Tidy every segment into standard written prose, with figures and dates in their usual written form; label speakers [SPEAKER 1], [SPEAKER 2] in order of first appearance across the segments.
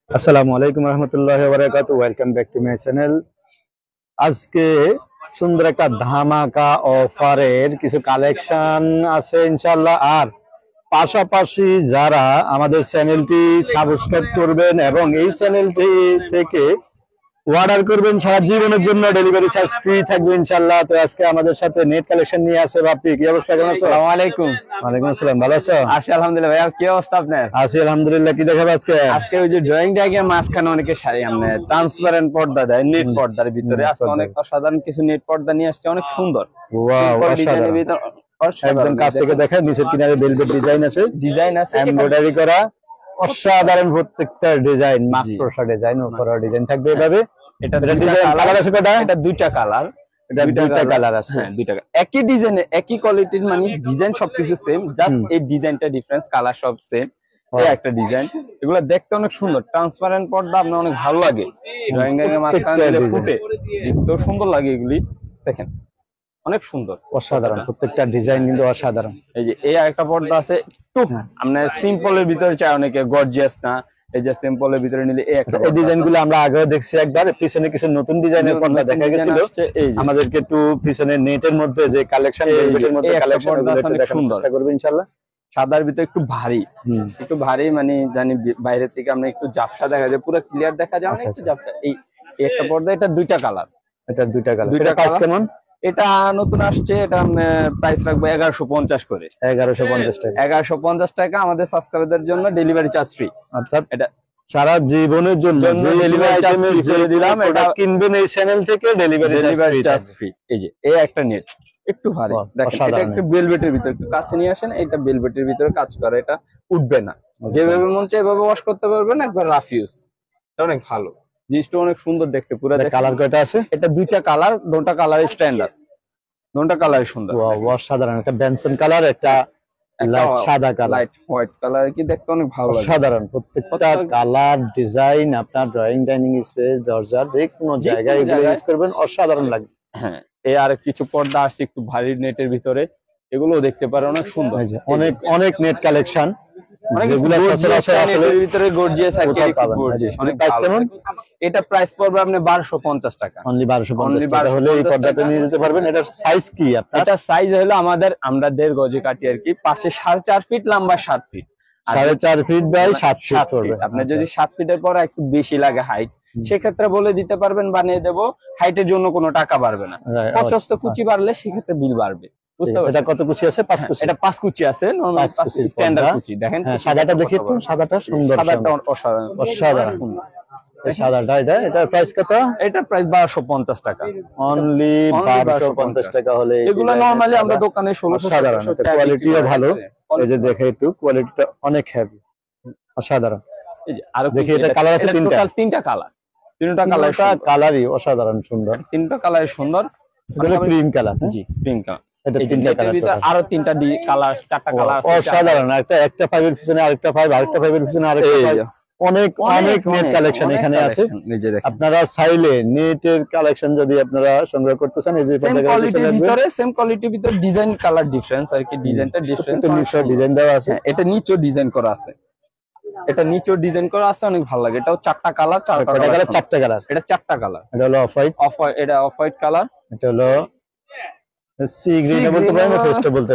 [SPEAKER 1] আসসালামু আলাইকুম রহমতুল্লাহি ওয়া বারাকাতুহু। Welcome back to my channel. আজকে সুন্দর একটা ধামাকা অফারের কিছু কালেকশন আছে ইনশাআল্লাহ। আর পাশাপাশি যারা আমাদের চ্যানেলটি সাবস্ক্রাইব করবেন এবং এই চ্যানেলটি থেকে অর্ডার করবেন সারা জীবনের জন্য ডেলিভারি চার্জ ফ্রি থাকবে ইনশাআল্লাহ। তো আজকে আমাদের সাথে নেট কালেকশন নিয়ে আছে বাপি। কি অবস্থা, কেমন আছো?
[SPEAKER 2] আসসালামু আলাইকুম।
[SPEAKER 1] ওয়ালাইকুম আসসালাম, ভালো আছো?
[SPEAKER 2] আছি আলহামদুলিল্লাহ। ভাই কি অবস্থা আপনার?
[SPEAKER 1] আছি আলহামদুলিল্লাহ। কি দেখাবে আজকে?
[SPEAKER 2] আজকে ওই যে ড্রয়িং ডায়াগ্রাম মাঝখানে অনেকে শাড়ি আমনে ট্রান্সপারেন্ট পর্দা দেয়, নেট পর্দার ভিতরে আজকে অনেক অসাধারণ কিছু নেট পর্দা নিয়ে আসছে, অনেক সুন্দর
[SPEAKER 1] ওয়াও,
[SPEAKER 2] সিম্পল ডিজাইনের
[SPEAKER 1] অসাধারণ।
[SPEAKER 2] ভিতর
[SPEAKER 1] একদম কাছ থেকে দেখা, নিচের কিনারে বেলভেট ডিজাইন আছে,
[SPEAKER 2] ডিজাইন আছে
[SPEAKER 1] এমব্রয়ডারি করা, অসাধারণ প্রত্যেকটা ডিজাইন, মাকড়সা ডিজাইন, উপরে ডিজাইন থাকবে এভাবে।
[SPEAKER 2] এটা
[SPEAKER 1] ডিজাইন কালার আছে কয়টা?
[SPEAKER 2] এটা দুইটা কালার,
[SPEAKER 1] এটা দুইটা কালার আছে।
[SPEAKER 2] হ্যাঁ দুইটা একই ডিজাইনে একই কোয়ালিটির, মানে ডিজাইন সবকিছু সেম, জাস্ট এই ডিজাইনটা ডিফারেন্স, কালার সব সেম। এই একটা ডিজাইন, এগুলো দেখতে অনেক সুন্দর, ট্রান্সপারেন্ট পর্দা আপনার অনেক ভালো লাগে, ড্রয়িং এর মাঝখানে দিলে ফুটে, দেখতেও সুন্দর লাগে। এগুলি দেখেন অনেক সুন্দর,
[SPEAKER 1] অসাধারণ, প্রত্যেকটা ডিজাইন কিন্তু অসাধারণ।
[SPEAKER 2] এই যে এই একটা পর্দা আছে একটু আমরা সিম্পলের ভিতরে চাই, অনেকে গর্জিয়াস না, এই যে সিম্পলের ভিতরে নিলে এই একটা
[SPEAKER 1] এই ডিজাইনগুলো আমরা আগেও দেখছি একবার, পিছনে কিছু নতুন ডিজাইনের পর্দা দেখা গেছিল। আমাদেরকে একটু পিছনে নেটের মধ্যে যে কালেকশন, বেলভেটের মধ্যে কালেকশন দেখানোর চেষ্টা করব ইনশাআল্লাহ।
[SPEAKER 2] সাদার ভিতরে একটু ভারী, মানে জানি বাইরের থেকে আমরা একটু জাফসা দেখা যায়, পুরো ক্লিয়ার দেখা যায় না, একটু জাফসা। এই একটা পর্দা, এটা দুইটা কালার,
[SPEAKER 1] এটা দুইটা কালার। এটা প্রাইস কেমন?
[SPEAKER 2] এটা নতুন আসছে, এটা প্রাইস রাখবো 1150 করে।
[SPEAKER 1] 1150 টাকা।
[SPEAKER 2] 1150 টাকা আমাদের সাবস্ক্রাইবারদের জন্য, ডেলিভারি চার্জ ফ্রি।
[SPEAKER 1] অর্থাৎ
[SPEAKER 2] এটা
[SPEAKER 1] সারা জীবনের জন্য
[SPEAKER 2] ডেলিভারি চার্জ ফ্রি করে দিলাম।
[SPEAKER 1] এটা কিনবেন এই চ্যানেল থেকে, ডেলিভারি
[SPEAKER 2] চার্জ ফ্রি। এই যে এই একটা নেট একটু ভারী, দেখেন এটা একটু বেলভেটের ভিতরে, একটু কাছে নিয়ে আসেন, এটা বেলভেটের ভিতরে কাজ করে, এটা উঠবে না, যেভাবে মন চায় এভাবে ওয়াশ করতে পারবেন, একবার রাফ ইউজ। এটা অনেক ভালো জিনিসটা, অনেক সুন্দর দেখতে। পুরো
[SPEAKER 1] কালার কয়টা আছে?
[SPEAKER 2] এটা দুইটা কালার, দুটো কালার স্ট্যান্ডার্ড, দুটো কালার সুন্দর।
[SPEAKER 1] অসাধারণ, একটা বেনসন কালার, একটা সাদা কালার,
[SPEAKER 2] লাইট হোয়াইট কালার, কি দেখতে অনেক ভালো লাগে।
[SPEAKER 1] সাধারণ প্রত্যেকটা কালার ডিজাইন আপনার ড্রয়িং, ডাইনিং স্পেস, দরজার যে কোনো জায়গায় এগুলো ইউজ করবেন, অসাধারণ লাগবে।
[SPEAKER 2] হ্যাঁ, এই আর কিছু পর্দা আসছে একটু ভারী নেটের ভিতরে, এগুলো দেখতে পারেন, অনেক সুন্দর।
[SPEAKER 1] অনেক অনেক নেট কালেকশন, যেগুলো
[SPEAKER 2] নেটের ভিতরে গর্জিয়াস আর গর্জিয়াস, অনেক প্রাইস কেমন? এটা প্রাইস পড়বে আপনি 1250 টাকা।
[SPEAKER 1] অনলি 1250 টাকা হলে এই পর্দাটা নিয়ে যেতে পারবেন। এটার সাইজ কি আপনার?
[SPEAKER 2] এটা সাইজ হলো আমরা 1.5 গজে কাটি আর কি, পাশে 4.5 ফিট, লম্বা 7 ফিট,
[SPEAKER 1] 4.5 ফিট বাই 7 ফিট করবে।
[SPEAKER 2] আপনার যদি 7 ফিটের পর একটু বেশি লাগে হাইট, সেক্ষেত্রে বলে দিতে পারবেন, বানিয়ে দেবো। হাইটের জন্য কোনো টাকা বাড়বে না, প্রশস্ত কুচি বাড়লে সেক্ষেত্রে বিল বাড়বে। বুঝতে পারছেন?
[SPEAKER 1] এটা কত কুচি আছে? 5 কুচি।
[SPEAKER 2] এটা 5 কুচি আছে, নরমাল স্ট্যান্ডার্ড কুচি। দেখেন
[SPEAKER 1] সাদাটা দেখি একটু, সাদাটা সুন্দর,
[SPEAKER 2] সাদাটা অসাধারণ সুন্দর।
[SPEAKER 1] সাদাটা এটা প্রাইস কত?
[SPEAKER 2] এটা প্রাইস 1250 টাকা।
[SPEAKER 1] অনলি 1250 টাকা হলে
[SPEAKER 2] এগুলো নরমালি আমরা দোকানে 1600
[SPEAKER 1] সাধারণ, কোয়ালিটিও ভালো। এই যে দেখে একটু, কোয়ালিটিটা অনেক হেভি, অসাধারণ।
[SPEAKER 2] এই যে আরো
[SPEAKER 1] দেখি, এটা কালার আছে তিনটা
[SPEAKER 2] কালার, তিনটা কালার,
[SPEAKER 1] কালারই অসাধারণ সুন্দর,
[SPEAKER 2] তিনটা কালার সুন্দর।
[SPEAKER 1] এটা ক্রিম কালার।
[SPEAKER 2] জি, ক্রিম কালার।
[SPEAKER 1] এটা তিনটা কালার,
[SPEAKER 2] আরো তিনটা কালার, চারটা কালার
[SPEAKER 1] অসাধারণ। একটা ফাইভের পিছনে আরেকটা ফাইভ, আরেকটা ফাইভের পিছনে আরেকটা ফাইভ, অনেক অনেক নেট কালেকশন এখানে আছে। আপনারা চাইলে নেটের কালেকশন যদি আপনারা সংগ্রহ করতে চান, এই যে
[SPEAKER 2] সেম কোয়ালিটির ভিতরে ডিজাইন কালার ডিফারেন্স আর কি, ডিজাইনটা ডিফারেন্স,
[SPEAKER 1] নিচে ডিজাইন দেওয়া আছে।
[SPEAKER 2] এটা নিচেও ডিজাইন করা আছে, এটা নিচেও ডিজাইন করা আছে, অনেক ভালো লাগে। এটাও চারটা কালার, চারটা কালার, এটা চারটা কালার।
[SPEAKER 1] এটা হলো অফ হোয়াইট,
[SPEAKER 2] এটা অফ হোয়াইট কালার।
[SPEAKER 1] এটা হলো সি গ্রিন বলতে পারেন, ফেস্ট বলতে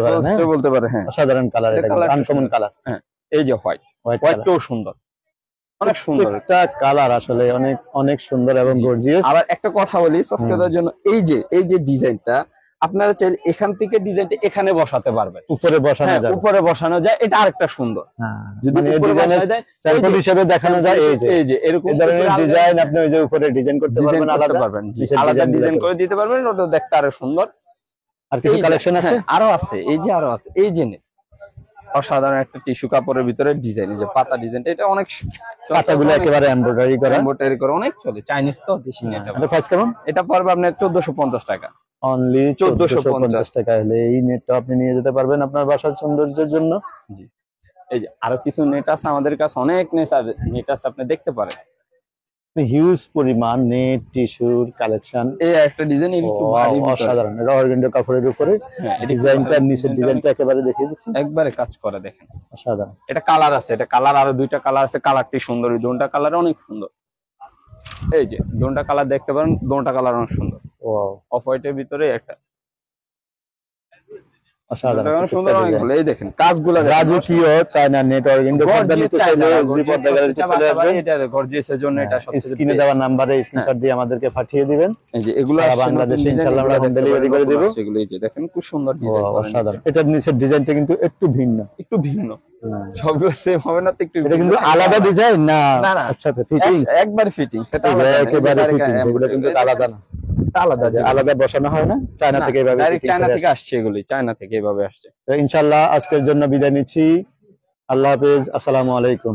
[SPEAKER 1] পারেন, হ্যাঁ সাধারণ কালার, এটা আনকমন কালার।
[SPEAKER 2] হ্যাঁ, এই যে হোয়াইটটাও সুন্দর, অনেক সুন্দর
[SPEAKER 1] একটা কালার, আসলে অনেক অনেক সুন্দর এবং গর্জিয়াস।
[SPEAKER 2] আবার একটা কথা বলি সাবস্ক্রাইবারদের জন্য, এই যে ডিজাইনটা আপনারা চাইলে এখান থেকে ডিজাইনটা এখানে বসাতে পারবেন,
[SPEAKER 1] উপরে বসানো যায়,
[SPEAKER 2] উপরে বসানো যায়, এটা আরেকটা সুন্দর। যদি
[SPEAKER 1] উপরে বসানো যায়, স্যাম্পল হিসেবে দেখানো যায়। এই যে
[SPEAKER 2] এরকম
[SPEAKER 1] ধরনের ডিজাইন আপনি ওই যে উপরে ডিজাইন করতে পারবেন, আলাদা
[SPEAKER 2] ডিজাইন করে দিতে পারবেন, ওটা দেখতে আরো সুন্দর।
[SPEAKER 1] আর কিছু কালেকশন আছে,
[SPEAKER 2] আরো আছে, আরো আছে। এই যে অসাধারণ একটা টিস্যু কাপড়ের ভিতরে ডিজাইন, এই যে পাতা ডিজাইনটা, এটা অনেক,
[SPEAKER 1] পাতাগুলো একেবারে এমব্রয়ডারি করা,
[SPEAKER 2] অনেক চলে, চাইনিজ তো দেশি না।
[SPEAKER 1] এটা প্রাইস কেমন?
[SPEAKER 2] এটা পড়বে আপনার 1450 টাকা।
[SPEAKER 1] অনলি 1450 টাকা হলে এই নেটটা আপনি নিয়ে যেতে পারবেন আপনার বাসার সৌন্দর্যের জন্য।
[SPEAKER 2] জি, এই যে আরো কিছু নেট আছে আমাদের কাছে, অনেক নেট আছে, আপনি দেখতে পারেন।
[SPEAKER 1] হিউজ পরিমাণ নেট টিস্যুর কালেকশন।
[SPEAKER 2] এই একটা ডিজাইন একটু ভারী ভিতরে।
[SPEAKER 1] অসাধারণ, এটা অর্গানজা কাপড়ের উপরে ডিজাইনটা, নিচের ডিজাইনটা একেবারে দেখিয়ে দিচ্ছি,
[SPEAKER 2] একবারে কাজ করা দেখেন
[SPEAKER 1] অসাধারণ।
[SPEAKER 2] এটা কালার আছে, এটা কালার আরো দুইটা কালার আছে, কালারটি সুন্দর, এই দুটো কালার অনেক সুন্দর। এই যে দুটো কালার দেখতে পারেন, দুটো কালার অনেক সুন্দর।
[SPEAKER 1] ওয়াও,
[SPEAKER 2] অফ হোয়াইটের ভিতরে একটা
[SPEAKER 1] অসাধারণ
[SPEAKER 2] সুন্দর অনেক ভালো। এই দেখেন কাজগুলো
[SPEAKER 1] রাজকীয় চায়না নেট অর্গানজা পর্দা নিতে চাইলে এসবি পর্দা গ্যালারিতে চলে আসবেন।
[SPEAKER 2] এটা গর্জিয়াসের জন্য এটা সবচেয়ে
[SPEAKER 1] স্ক্রিনে দেওয়া নম্বরে স্ক্রিনশট দিয়ে আমাদেরকে পাঠিয়ে দিবেন।
[SPEAKER 2] এই যে এগুলো
[SPEAKER 1] সারা বাংলাদেশে ইনশাআল্লাহ আমরা হোম ডেলিভারি করে দেব।
[SPEAKER 2] সেগুলো এই যে দেখেন খুব সুন্দর ডিজাইন করা,
[SPEAKER 1] অসাধারণ। এটার নিচের ডিজাইনটা কিন্তু একটু ভিন্ন,
[SPEAKER 2] একটু ভিন্ন, সবগুলো সেম হবে না তো, একটু
[SPEAKER 1] এটা কিন্তু আলাদা ডিজাইন না,
[SPEAKER 2] না না
[SPEAKER 1] একসাথে ফিটিংস,
[SPEAKER 2] একবার ফিটিং, সেটা
[SPEAKER 1] একেবারে ফিটিংস, এগুলো কিন্তু আলাদা না,
[SPEAKER 2] আলাদা
[SPEAKER 1] আলাদা বসানো হয় না, চায়না থেকে এইভাবে
[SPEAKER 2] ডাইরেক্ট চায়না থেকে আসছে, এগুলি চায়না থেকে এইভাবে আসছে।
[SPEAKER 1] ইনশাআল্লাহ আজকের জন্য বিদায় নিচ্ছি। আল্লাহ হাফেজ, আসসালামু আলাইকুম।